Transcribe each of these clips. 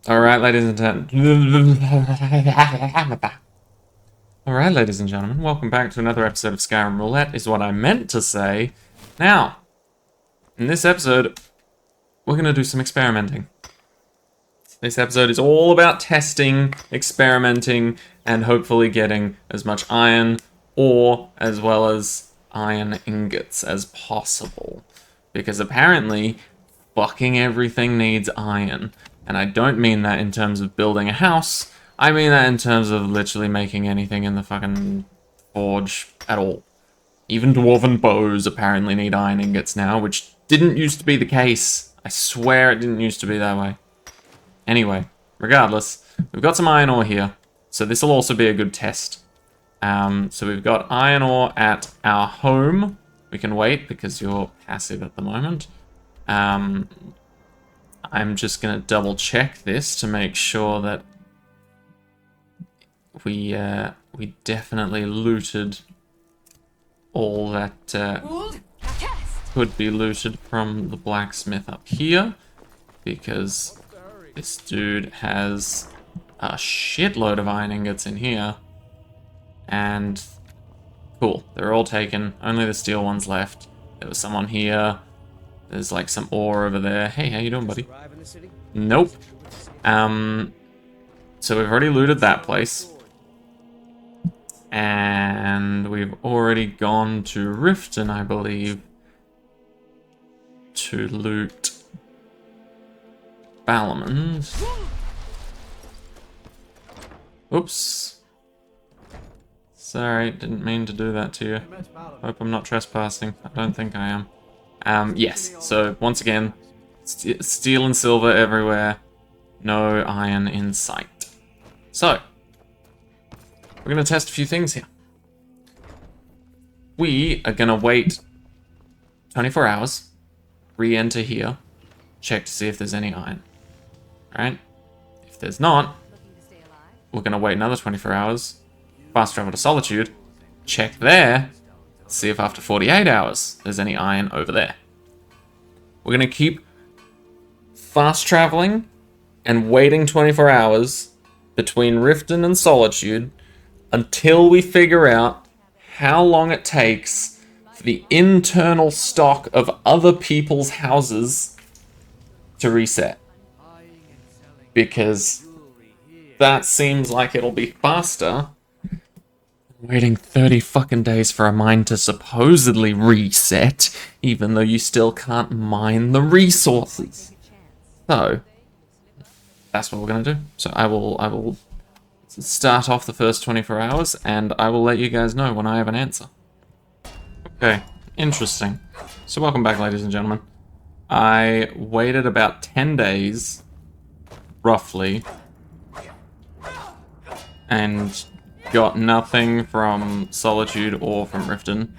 Alright, ladies and gentlemen. Alright, ladies and gentlemen, welcome back to another episode of Skyrim Roulette, is what I meant to say. Now, in this episode, we're going to do some experimenting. This episode is all about testing, experimenting, and hopefully getting as much iron ore as well as iron ingots as possible. Because apparently, fucking everything needs iron. And I don't mean that in terms of building a house, I mean that in terms of literally making anything in the fucking forge at all. Even dwarven bows apparently need iron ingots now, which didn't used to be the case. I swear it didn't used to be that way. Anyway, regardless, we've got some iron ore here, so this will also be a good test. So we've got iron ore at our home. We can wait because you're passive at the moment. I'm just going to double check this to make sure that we definitely looted all that could be looted from the blacksmith up here, because this dude has a shitload of iron ingots in here. And cool, they're all taken. Only the steel one's left. There was someone here. There's like some ore over there. Hey, how you doing, buddy? Nope. So we've already looted that place. And we've already gone to Riften, I believe, to loot Ballamans. Oops. Sorry, didn't mean to do that to you. Hope I'm not trespassing. I don't think I am. Yes, so once again, steel and silver everywhere. No iron in sight. So, we're going to test a few things here. We are going to wait 24 hours, re-enter here, check to see if there's any iron. Alright? If there's not, we're going to wait another 24 hours, fast travel to Solitude, check there, see if after 48 hours there's any iron over there. We're going to keep fast traveling and waiting 24 hours between Riften and Solitude until we figure out how long it takes for the internal stock of other people's houses to reset. Because that seems like it'll be faster than waiting 30 fucking days for a mine to supposedly reset, even though you still can't mine the resources. So, that's what we're gonna do. So I will start off the first 24 hours, and I will let you guys know when I have an answer. Okay, interesting. So welcome back, ladies and gentlemen. I waited about 10 days, roughly, and got nothing from Solitude or from Riften.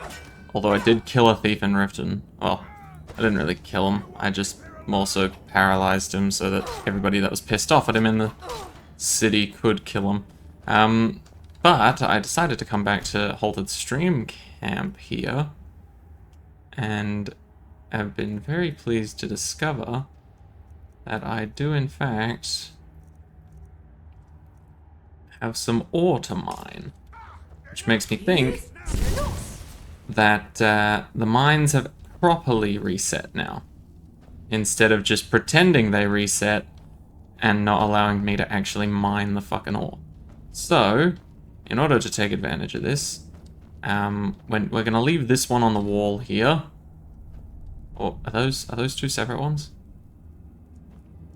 Although I did kill a thief in Riften. Well, I didn't really kill him. I just more so paralyzed him so that everybody that was pissed off at him in the city could kill him. But I decided to come back to Halted Stream Camp here, and have been very pleased to discover that I do in fact have some ore to mine, which makes me think that the mines have properly reset now, instead of just pretending they reset and not allowing me to actually mine the fucking ore. So, in order to take advantage of this, when we're gonna leave this one on the wall here. Or are those two separate ones?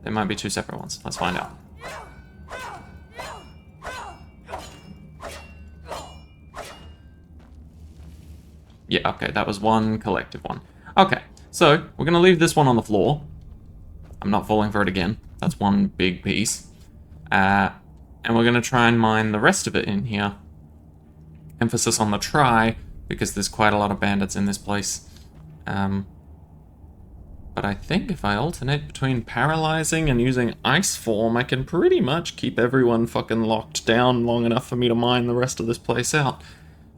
They might be two separate ones. Let's find out. Yeah, okay, that was one collective one. Okay, so we're gonna leave this one on the floor. I'm not falling for it again. That's one big piece. And we're going to try and mine the rest of it in here. Emphasis on the try, because there's quite a lot of bandits in this place. But I think if I alternate between paralyzing and using ice form, I can pretty much keep everyone fucking locked down long enough for me to mine the rest of this place out.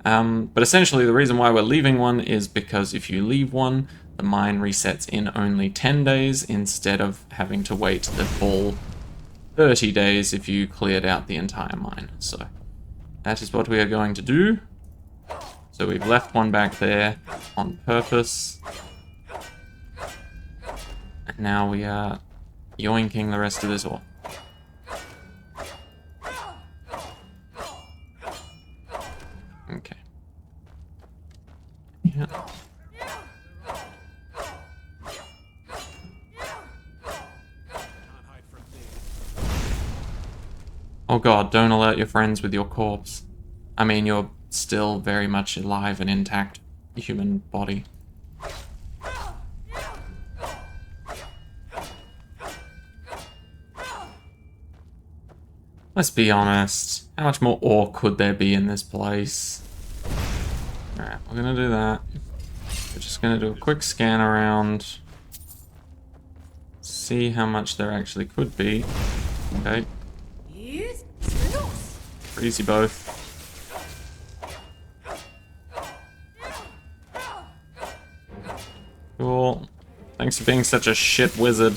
But essentially the reason why we're leaving one is because if you leave one, the mine resets in only 10 days instead of having to wait the full 30 days if you cleared out the entire mine. So that is what we are going to do. So we've left one back there on purpose. And now we are yoinking the rest of this ore. Okay. Yeah. Oh god, don't alert your friends with your corpse. I mean, you're still very much alive and intact human body. Let's be honest. How much more ore could there be in this place? Alright, we're gonna do that. We're just gonna do a quick scan around. See how much there actually could be. Okay. Easy both. Cool. Thanks for being such a shit wizard.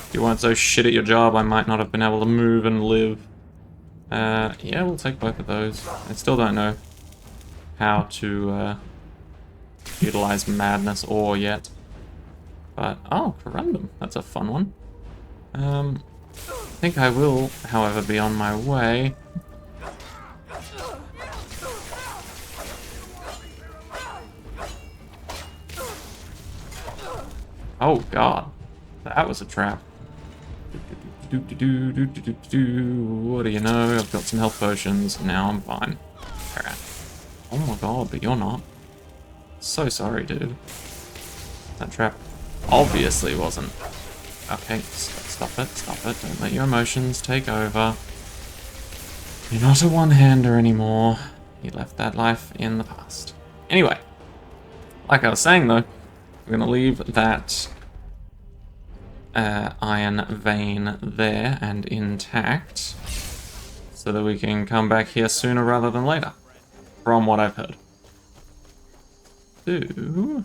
If you weren't so shit at your job, I might not have been able to move and live. Yeah, we'll take both of those. I still don't know how to utilize madness ore yet. But, oh, corundum. That's a fun one. I think I will, however, be on my way. Oh god, that was a trap. What do you know? I've got some health potions. Now I'm fine. Alright. Oh my god, but you're not. So sorry, dude. That trap obviously wasn't. Okay, stop it, stop it. Don't let your emotions take over. You're not a one-hander anymore. You left that life in the past. Anyway, like I was saying though, we're going to leave that iron vein there and intact so that we can come back here sooner rather than later, from what I've heard. So,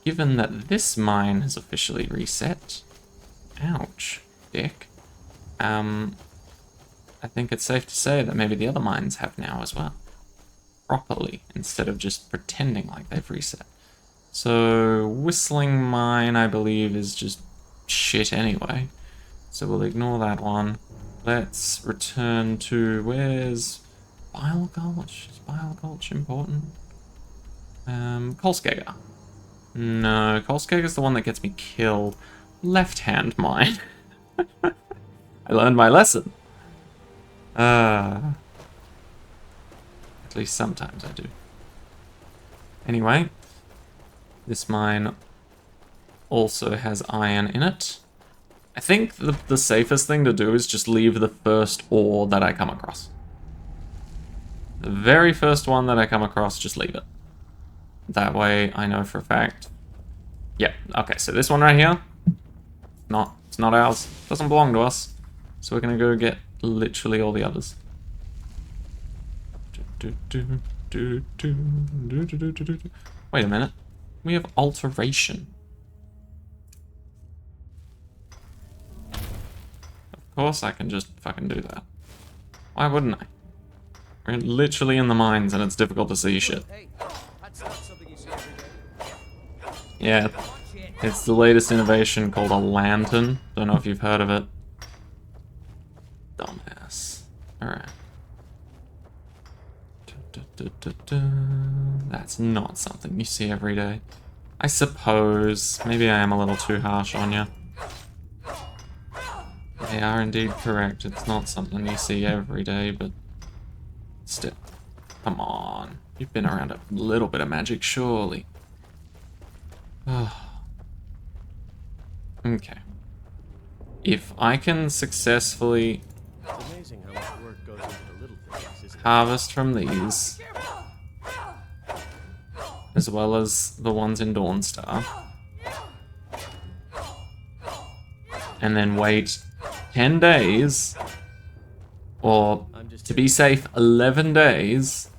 given that this mine has officially reset, ouch, dick, I think it's safe to say that maybe the other mines have now as well, properly, instead of just pretending like they've reset. So, Whistling Mine, I believe, is just shit anyway. So we'll ignore that one. Let's return to... Where's Bile Gulch? Is Bile Gulch important? Kolskegger. No, Kolskegger's the one that gets me killed. Left-hand mine. I learned my lesson. At least sometimes I do. Anyway, this mine also has iron in it. I think the safest thing to do is just leave the first ore that I come across. The very first one that I come across, just leave it. That way I know for a fact. Yeah, okay, so this one right here, it's not ours. It doesn't belong to us. So we're gonna go get literally all the others. Wait a minute. We have alteration. Of course I can just fucking do that. Why wouldn't I? We're literally in the mines and it's difficult to see shit. Yeah, it's the latest innovation called a lantern. Don't know if you've heard of it. Dumbass. Alright. That's not something you see every day. I suppose. Maybe I am a little too harsh on you. They are indeed correct. It's not something you see every day, but still. Come on. You've been around a little bit of magic, surely. Okay. If I can successfully harvest from these, as well as the ones in Dawnstar, and then wait 10 days, or to be safe, 11 days,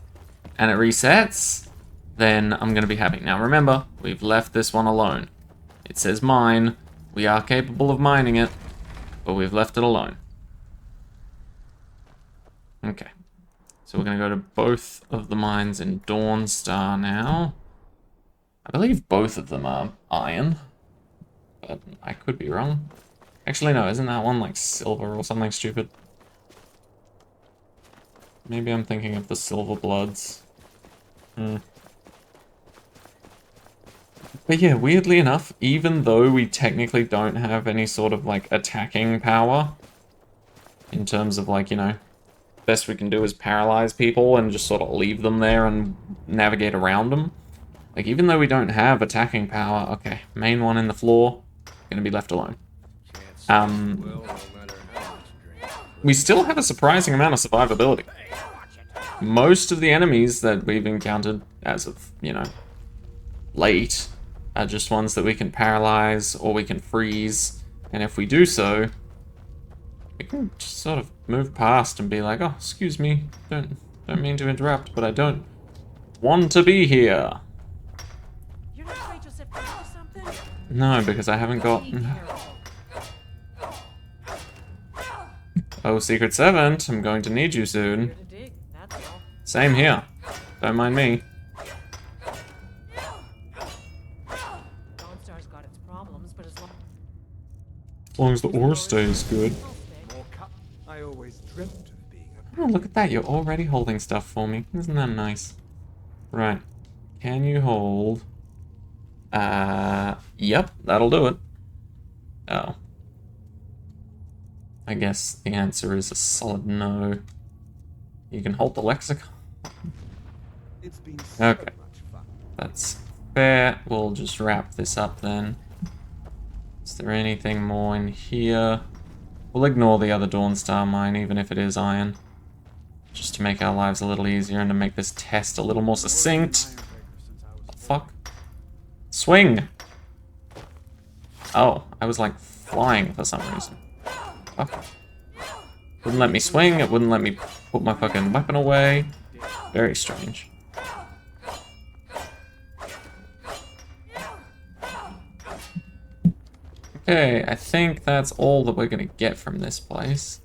and it resets, then I'm going to be happy. Now remember, we've left this one alone. It says mine. We are capable of mining it, but we've left it alone. Okay. So we're going to go to both of the mines in Dawnstar now. I believe both of them are iron, but I could be wrong. Actually, no, isn't that one like silver or something stupid? Maybe I'm thinking of the Silver Bloods. But yeah, weirdly enough, even though we technically don't have any sort of like attacking power, in terms of like, you know, best we can do is paralyze people and just sort of leave them there and navigate around them. Like, even though we don't have attacking power, okay, main one in the floor, gonna be left alone. We still have a surprising amount of survivability. Most of the enemies that we've encountered as of, you know, late are just ones that we can paralyze or we can freeze. And if we do so, we can just sort of move past and be like, oh, excuse me, don't mean to interrupt, but I don't want to be here. You're not afraid to set fire to something? No, because I haven't got... Oh, Secret Servant, I'm going to need you soon. Same here. Don't mind me. Dawnstar's got its problems, but as long as the ore stays good. I always dreamt of being a... Oh, look at that. You're already holding stuff for me. Isn't that nice? Right. Can you hold... Yep, that'll do it. Oh. I guess the answer is a solid no. You can hold the lexicon. It's been so Okay. much fun. That's fair. We'll just wrap this up then. Is there anything more in here? We'll ignore the other Dawnstar mine, even if it is iron. Just to make our lives a little easier and to make this test a little more succinct. What the fuck? Swing! Oh, I was like flying for some reason. Fuck. Wouldn't let me swing, it wouldn't let me put my fucking weapon away. Very strange. Okay, I think that's all that we're gonna get from this place.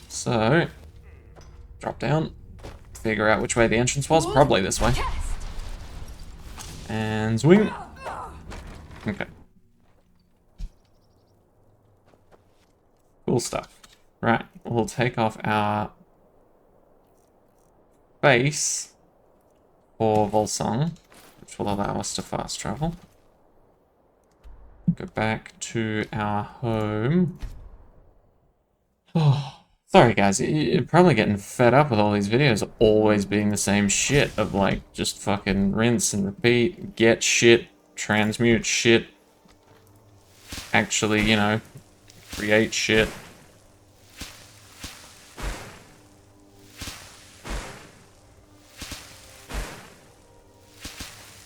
So, drop down, figure out which way the entrance was, probably this way. And swing. Okay. Cool stuff. Right, we'll take off our base for Volsung, which will allow us to fast travel. Go back to our home. Oh, sorry guys, you're probably getting fed up with all these videos always being the same shit of like, just fucking rinse and repeat, get shit, transmute shit, actually, you know, create shit.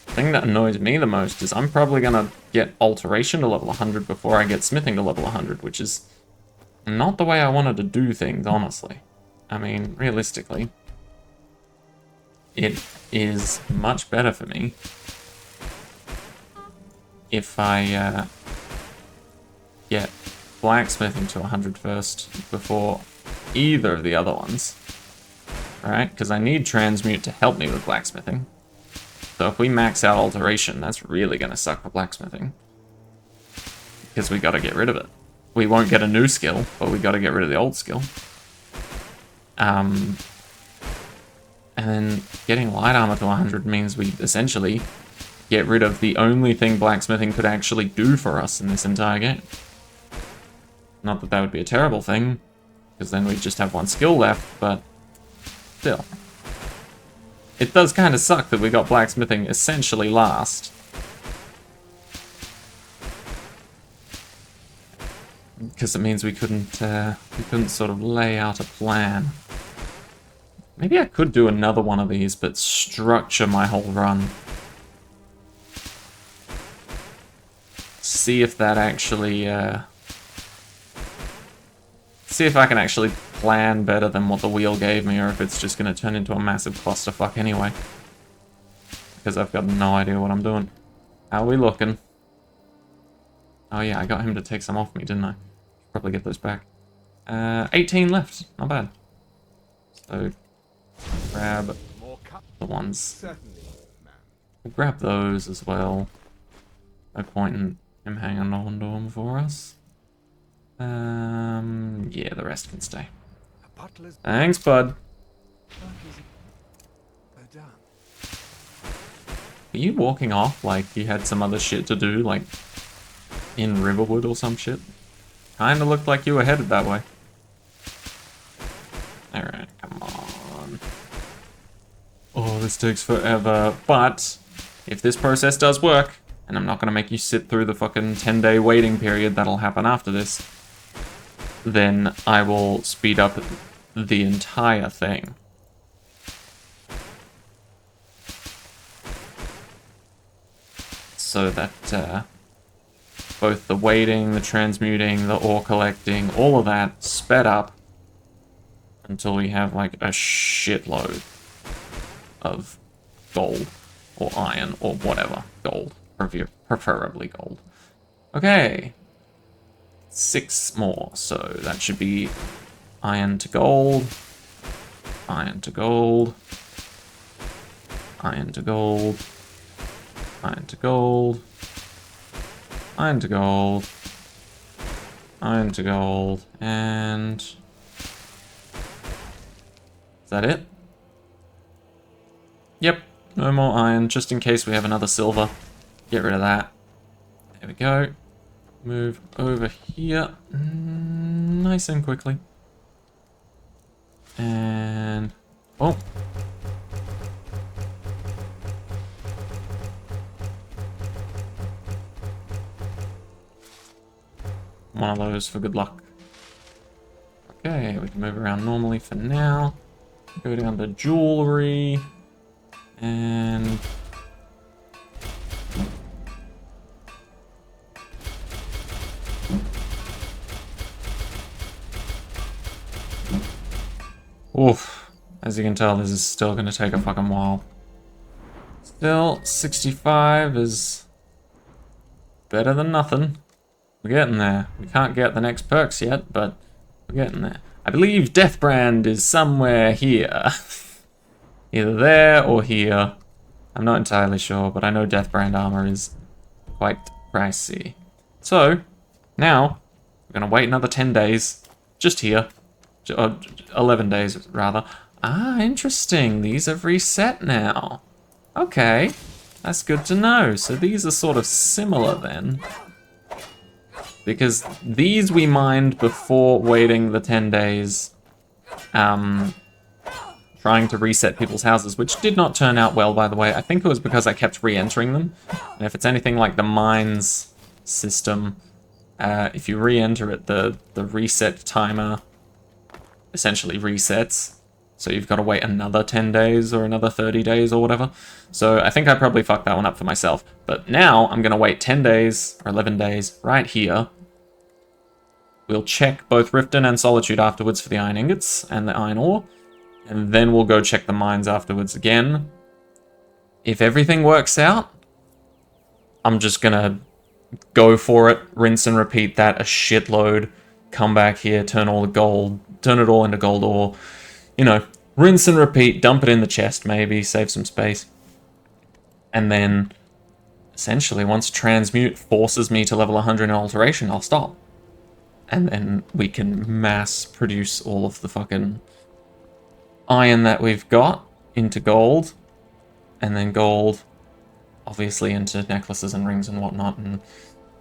The thing that annoys me the most is I'm probably gonna get alteration to level 100 before I get smithing to level 100, which is not the way I wanted to do things, honestly. I mean, realistically, it is much better for me if I get blacksmithing to 100 first before either of the other ones, right? Because I need transmute to help me with blacksmithing. So if we max out alteration, that's really going to suck for blacksmithing. Because we got to get rid of it. We won't get a new skill, but we got to get rid of the old skill. And then getting light armor to 100 means we essentially get rid of the only thing blacksmithing could actually do for us in this entire game. Not that that would be a terrible thing, because then we'd just have one skill left, but still. It does kind of suck that we got blacksmithing essentially last. Because it means we couldn't sort of lay out a plan. Maybe I could do another one of these, but structure my whole run. See if that actually, see if I can actually plan better than what the wheel gave me, or if it's just going to turn into a massive clusterfuck anyway. Because I've got no idea what I'm doing. How are we looking? Oh yeah, I got him to take some off me, didn't I? Probably get those back. 18 left. Not bad. So, grab More cup. the ones. Certainly, man. We'll grab those as well. No point in him hanging on to them for us. Yeah, the rest can stay. A butler's Thanks, bud. work is done. Are you walking off like you had some other shit to do, like in Riverwood or some shit? Kinda looked like you were headed that way. Alright, come on. Oh, this takes forever. But if this process does work, and I'm not gonna make you sit through the fucking 10-day waiting period that'll happen after this, then I will speed up the entire thing. So that both the waiting, the transmuting, the ore collecting, all of that sped up until we have like a shitload of gold or iron or whatever. Gold, preferably gold. Okay. 6 more, so that should be iron to gold, iron to gold, iron to gold, iron to gold, iron to gold, iron to gold, and is that it? Yep, no more iron, just in case we have another silver. Get rid of that. There we go. Move over here nice and quickly. And oh. One of those for good luck. Okay, we can move around normally for now. Go down to jewelry. And oof. As you can tell, this is still going to take a fucking while. Still, 65 is better than nothing. We're getting there. We can't get the next perks yet, but we're getting there. I believe Deathbrand is somewhere here. Either there or here. I'm not entirely sure, but I know Deathbrand armor is quite pricey. So, now, we're going to wait another 10 days. Just here. 11 days, rather. Ah, interesting. These have reset now. Okay. That's good to know. So these are sort of similar then. Because these we mined before waiting the 10 days. Trying to reset people's houses, which did not turn out well, by the way. I think it was because I kept re-entering them. And if it's anything like the mines system, if you re-enter it, the reset timer essentially resets. So you've got to wait another 10 days or another 30 days or whatever. So I think I probably fucked that one up for myself. But now I'm going to wait 10 days or 11 days right here. We'll check both Riften and Solitude afterwards for the iron ingots and the iron ore. And then we'll go check the mines afterwards again. If everything works out, I'm just going to go for it, rinse and repeat that a shitload. Come back here, turn all the gold, turn it all into gold ore. You know, rinse and repeat, dump it in the chest maybe, save some space. And then, essentially, once transmute forces me to level 100 in alteration, I'll stop. And then we can mass produce all of the fucking iron that we've got into gold. And then gold, obviously, into necklaces and rings and whatnot. And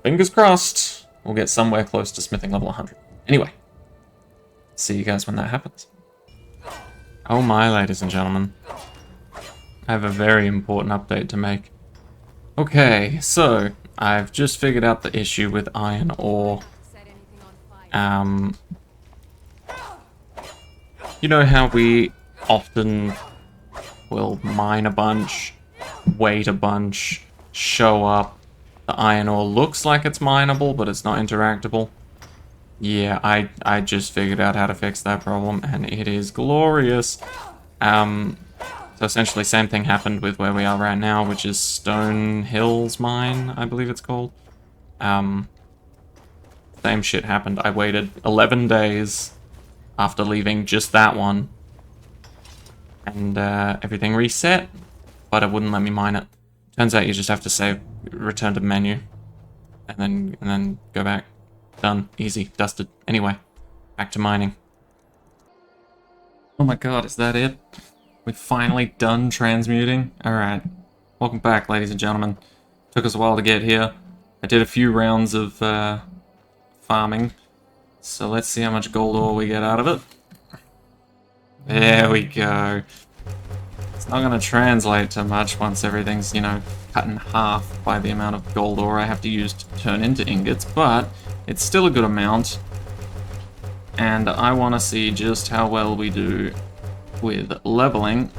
fingers crossed, we'll get somewhere close to smithing level 100. Anyway, see you guys when that happens. Oh my, ladies and gentlemen. I have a very important update to make. Okay, so I've just figured out the issue with iron ore. You know how we often will mine a bunch, wait a bunch, show up. The iron ore looks like it's mineable, but it's not interactable. Yeah, I just figured out how to fix that problem, and it is glorious. So essentially, same thing happened with where we are right now, which is Stone Hills Mine, I believe it's called. Same shit happened. I waited 11 days after leaving just that one. And everything reset, but it wouldn't let me mine it. Turns out you just have to say return to menu. And then go back. Done. Easy. Dusted. Anyway, back to mining. Oh my god, is that it? We've finally done transmuting? Alright. Welcome back, ladies and gentlemen. Took us a while to get here. I did a few rounds of farming. So let's see how much gold ore we get out of it. There we go. It's not going to translate to much once everything's, you know, cut in half by the amount of gold ore I have to use to turn into ingots, but it's still a good amount. And I want to see just how well we do with leveling.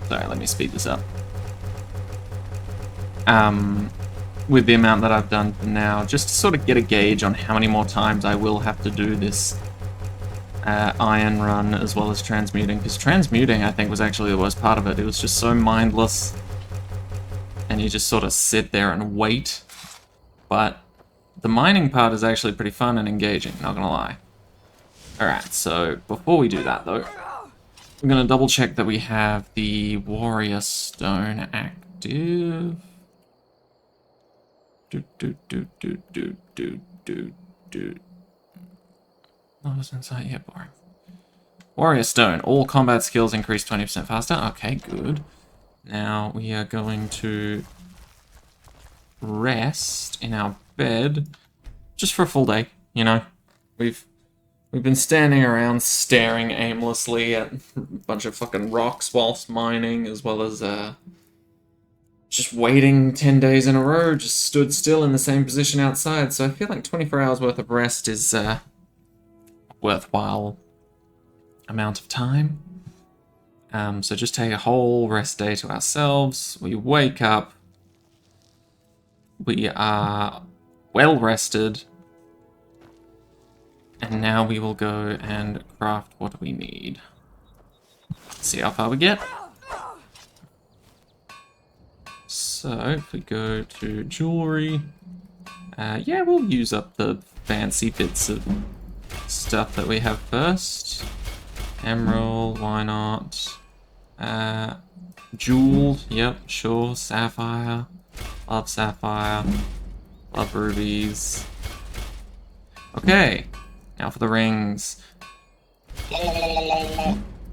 Sorry, let me speed this up. With the amount that I've done for now, just to sort of get a gauge on how many more times I will have to do this iron run as well as transmuting, because transmuting I think was actually the worst part of it. It was just so mindless and you just sort of sit there and wait, but the mining part is actually pretty fun and engaging, not gonna lie. Alright, so before we do that though, I'm gonna double check that we have the warrior stone active. Oh, what's inside? Yeah, boring. Warrior Stone. All combat skills increase 20% faster. Okay, good. Now we are going to rest in our bed just for a full day, you know. We've been standing around staring aimlessly at a bunch of fucking rocks whilst mining, as well as just waiting 10 days in a row, just stood still in the same position outside. So I feel like 24 hours worth of rest is worthwhile amount of time. So just take a whole rest day to ourselves. We wake up. We are well rested. And now we will go and craft what we need. See how far we get. So if we go to jewelry, yeah, we'll use up the fancy bits of stuff that we have first. Emerald, why not? Jewel, yep, sure. Sapphire, love sapphire, love rubies. Okay, now for the rings.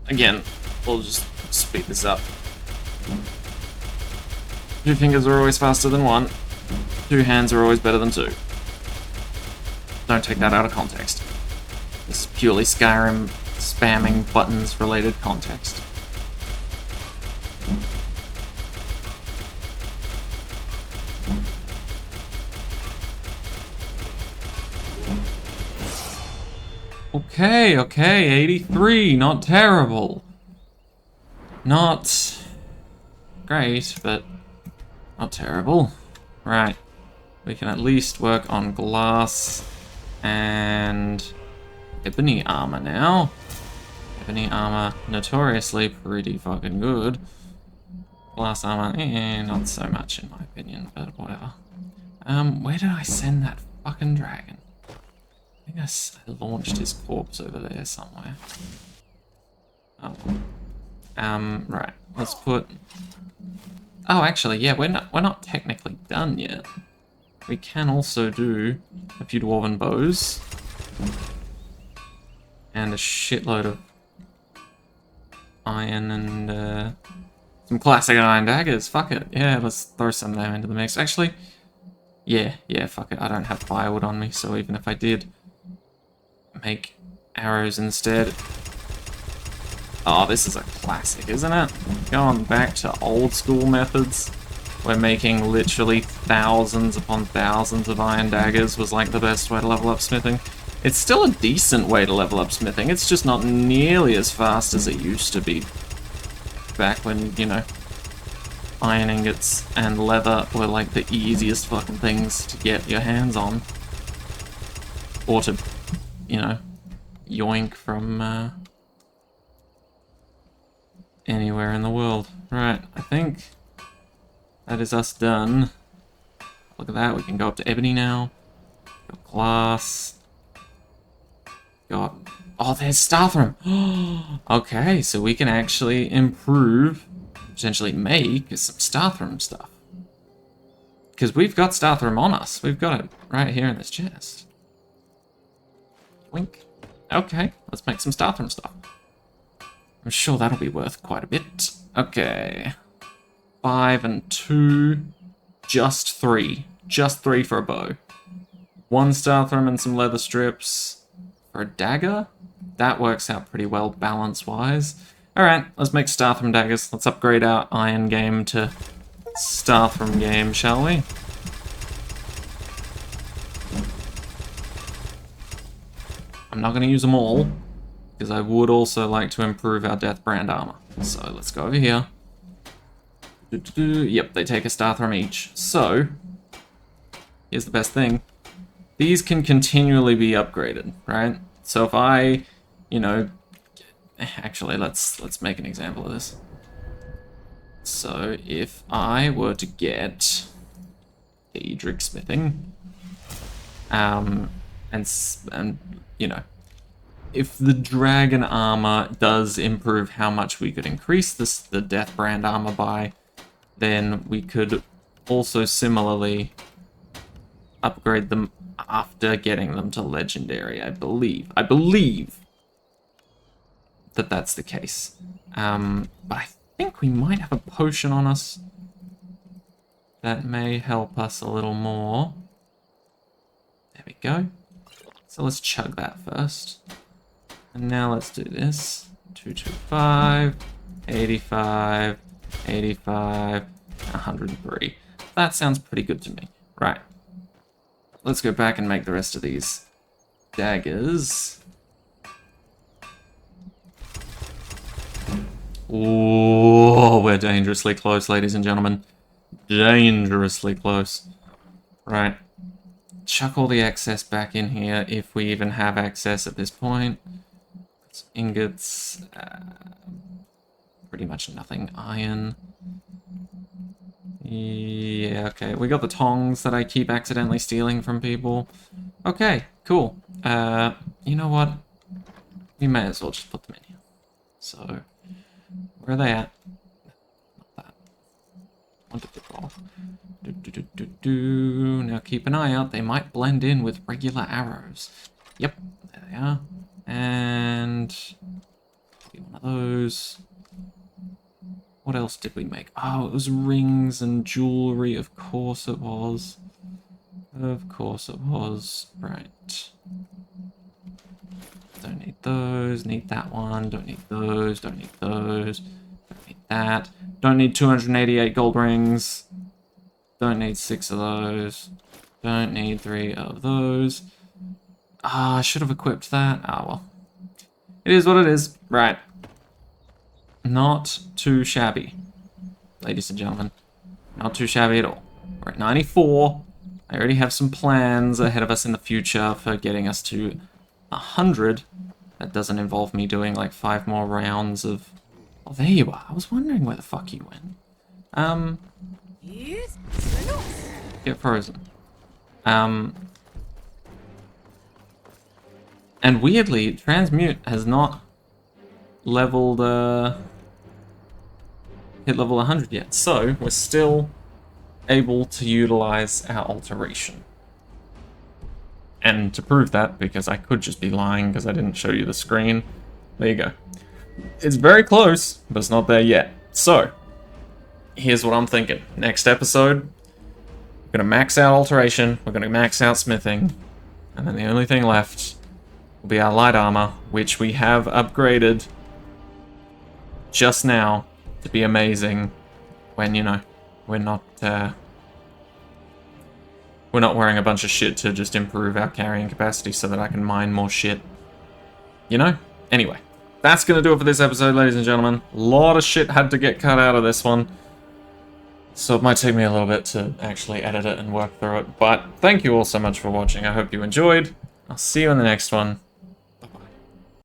Again, we'll just speed this up. 2 fingers are always faster than 1. 2 hands are always better than 2. Don't take that out of context. This is purely Skyrim spamming buttons related context. Okay, 83, not terrible. Not great, but not terrible. Right, we can at least work on glass and ebony armor now. Ebony armor, notoriously pretty fucking good. Glass armor, not so much in my opinion, but whatever. Where did I send that fucking dragon? I think I launched his corpse over there somewhere. Oh. Right, let's put... Oh, actually, yeah, we're not technically done yet. We can also do a few dwarven bows. And a shitload of iron and some classic iron daggers. Fuck it. Yeah, let's throw some of them into the mix. Actually, yeah, fuck it. I don't have firewood on me, so even if I did make arrows instead. Oh, this is a classic, isn't it? Going back to old school methods. Where making literally thousands upon thousands of iron daggers was like the best way to level up smithing. It's still a decent way to level up smithing, it's just not nearly as fast as it used to be. Back when, you know, iron ingots and leather were like the easiest fucking things to get your hands on. Or to, you know, yoink from anywhere in the world. Right, I think that is us done. Look at that, we can go up to ebony now. Got glass. got? Oh, there's Stathram. Okay, so we can actually improve, potentially make some Stathram stuff. Because we've got Stathram on us. We've got it right here in this chest. Wink. Okay, let's make some Stathram stuff. I'm sure that'll be worth quite a bit. Okay. 5 and 2. Just 3. Just 3 for a bow. 1 Stathram and some leather strips for a dagger. That works out pretty well balance-wise. Alright, let's make Stathram daggers. Let's upgrade our iron game to Stathram game, shall we? I'm not going to use them all, because I would also like to improve our Death Brand armor. So let's go over here. Yep, they take a Stathram each. So, here's the best thing. These can continually be upgraded, right? So if I, you know, actually let's make an example of this. So if I were to get Daedric smithing, and you know, if the dragon armor does improve how much we could increase the Death Brand armor by, then we could also similarly upgrade them after getting them to legendary, I believe. I believe that that's the case. But I think we might have a potion on us that may help us a little more. There we go. So let's chug that first. And now let's do this. 225, 85, 85, 103. That sounds pretty good to me. Right. Let's go back and make the rest of these daggers. Oh, we're dangerously close, ladies and gentlemen. Dangerously close. Right. Chuck all the excess back in here, if we even have excess at this point. Some ingots. Pretty much nothing. Iron. Yeah, okay. We got the tongs that I keep accidentally stealing from people. Okay, cool. You know what? We may as well just put them in here. So, where are they at? Not that. Want to pick off. Now keep an eye out. They might blend in with regular arrows. Yep, there they are. And one of those. What else did we make? Oh, it was rings and jewelry. Of course it was. Of course it was. Right. Don't need those. Need that one. Don't need those. Don't need those. Don't need that. Don't need 288 gold rings. Don't need 6 of those. Don't need 3 of those. Ah, I should have equipped that. Ah, well. It is what it is. Right. Not too shabby, ladies and gentlemen. Not too shabby at all. We're at 94. I already have some plans ahead of us in the future for getting us to 100. That doesn't involve me doing like 5 more rounds of... Oh, there you are. I was wondering where the fuck you went. Get frozen. And weirdly, Transmute has not leveled, hit level 100 yet, so we're still able to utilize our alteration. And to prove that, because I could just be lying because I didn't show you the screen, there you go. It's very close, but it's not there yet. So, here's what I'm thinking. Next episode, we're going to max out alteration, we're going to max out smithing, and then the only thing left will be our light armor, which we have upgraded just now to be amazing when, you know, we're not wearing a bunch of shit to just improve our carrying capacity so that I can mine more shit. You know? Anyway, that's going to do it for this episode, ladies and gentlemen. A lot of shit had to get cut out of this one, so it might take me a little bit to actually edit it and work through it. But thank you all so much for watching. I hope you enjoyed. I'll see you in the next one.